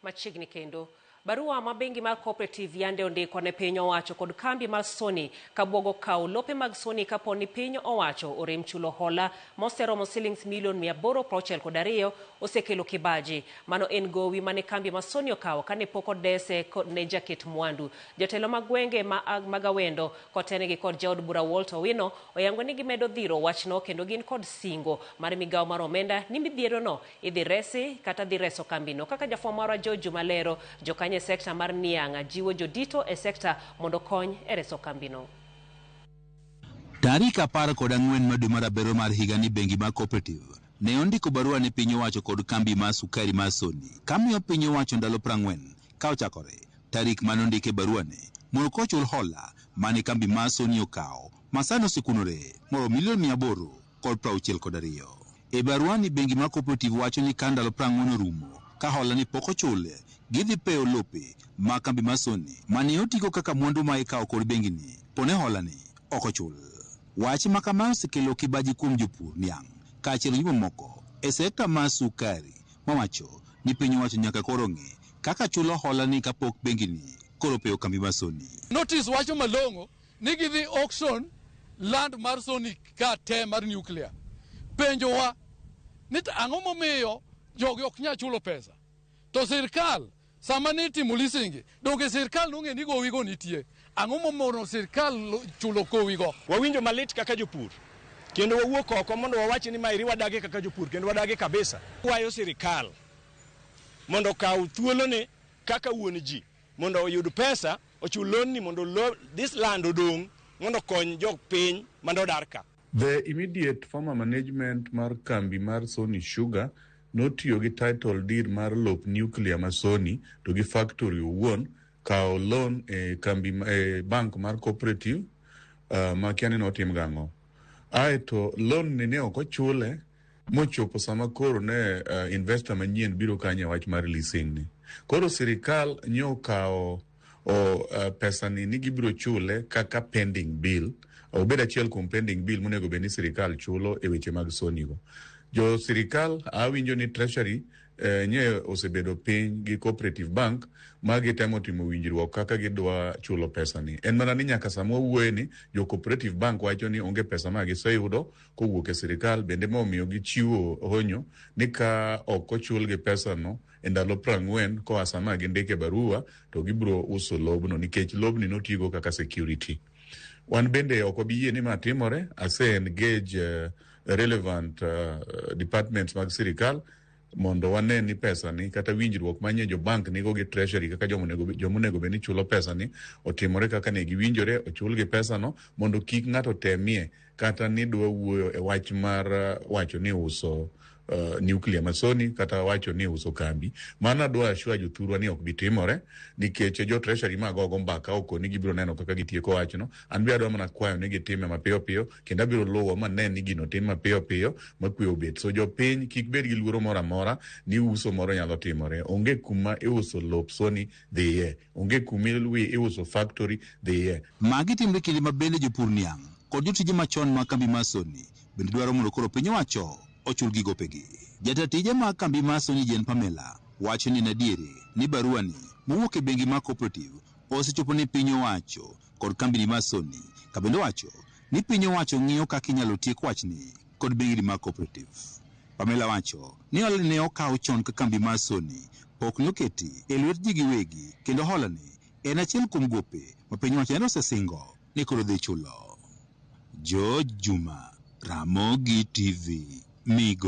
Machiegni kendo. Barua ma bengi mar cooperative yande ondiko ne piny owacho kod kambi mar Sony kabwogo kawo lope mag Sony kapo ni piny owacho orem chulo hola moseromo shillings milion 862 osekelo kibaji. Mano en gowi mane kambi mar Sony okawo kane pok odese ne jaket mwandu. Jotelo mag gwenge mag Awendo kotenegi kod jaod bura Walter Owino oyango ni gimedo dhiro wachno kendo gin kod singo mar migawo mar omenda ni midhierono idhi resi kata dhi reso kambino. Kaka jafwambo marwa George Malero jokanye sekta mar Nianga jiwo jodito e sekta mondo kony e reso kambino. Tarik 14 dwe mar aboro mar higa ni bengi mar cooperative ne ondiko barua ne piny owacho kod kambi mar sukari mar Sony kamiyo piny owacho ndalo 40 ka ochakore tarik manondike barua ne mondo kochul hola mane kambi mar Sony okawo masano sikunore moro milion 862. E barua ni bengi mar cooperative wacho ni ka ndalo 40 orumo ka hola ni pok ochule gidhi peyo lope ma kambi mar Sony mane otiko kaka mwandu ma ikawo kod bengi ni pone hola ni ok ochul. Wach ma kama osekelo kibaji kuom jopur niang' kaachiel gi moko e sekta mar sukari mawacho ni piny owacho nyaka koro ng'e kaka chulo hola ni kapok bengi ni koro peyo kambi mar Sony. Notice wacho malong'o ni gidhi auction land mar Sony ka te mar nuclear. Penjo wa ni ang'o momiyo jogi ok nyal chulo pesa. To sirkal sama ni timo lisingi donge sirkal nong'e ni gowigo nitie. Ang'o momono sirkal chulo kowigo. Wawinjo malit kaka jopur kendo wawuok oko mondo wawachi ni mairi wadage kaka jopur kendo wadage kabisa. Kwayo sirkal mondo kaw thuolone kaka wuon ji mondo oyud pesa ochul loan ni mondo this land odong mondo kony jok piny mando darka. The immediate former management mar kambi mar Sony Sugar notiyo gi title deed mar lop nuclear mar Sony to gi factory owuon kawo loan kambi bank mar cooperative ma kiani notim gang'o. Aeto loan ne ok ochule mochopo sama koro ne investor manyien biro kanye wach mar leasing ni. Koro sirikal nyo kawo pesa ni gibiro chule kaka pending bill. Obeda achiel kuom pending bill monego bed ni sirikal chulo e weche mag Sony go. Jo sirikal awinjo ni treasury nye osebedo piny gi cooperative bank magi temo timo winjruok kaka gidwa chulo pesa ni. En mana ni nyaka samo wuoye ni jo cooperative bank wacho ni onge pesa ma giseyudo kowuok e sirikal bende momiyo gichiwo honyo ni ka ok ochul gi pesa no e ndalo 40 koa sama gindike barua to gibro uso lobno nikech lobni notigo kaka security. Wan bende ok obiyie ni matimore ase engage relevant departments mag sirikal mondo wane ni pesa ni kata winjruok manye jo bank nigo gi treasury kaka jomonego beni chulo pesa ni otimore kaka ne giwinjore ochul gi pesa no mondo kik ng'ato temie kata ni dwa wuoyo e wach mar wacho ni uso nuclear ma Sony kata wacho ni uso kambi. Mana dwa shwa jothurwa ni ok bitimore nikech jo treasury magogo mbaka oko ni gibiro neno kaka gitieko wachno. An bi adwa mana kwayo ni gitime mapiyo piyo kendo abiro luwo manen ni gino tim mapiyo piyo makwe obet. So jo piny kik bed gi luoro moro amora ni uso moro nyalo timore. Onge kuma iuso lop Sony dhiye. Onge kuma iuso factory dhiye. Magi timre kinde ma bende jopur niang' kod jotije machon ma kambi mar Sony bende dwaro mondo koro piny owacho ochul gi gopegi. Jatatije ma kambi mar Sony Jen Pamela wacho ni nadiere ni barua ni mowuok e bengi mar cooperative osechopo ne piny owacho kod kambi mar Sony ka bende wacho ni piny owacho ng'iyo kaka inyalo tiek wachni kod bengi mar cooperative. Pamela wacho ni hola ne okawo chon ka kambi mar Sony pok noketi e lwet ji giwegi kendo hola ni en achiel kuom gope ma piny owacho ne osesingo ni koro dhi chulo. George Juma, Ramogi TV, Migo.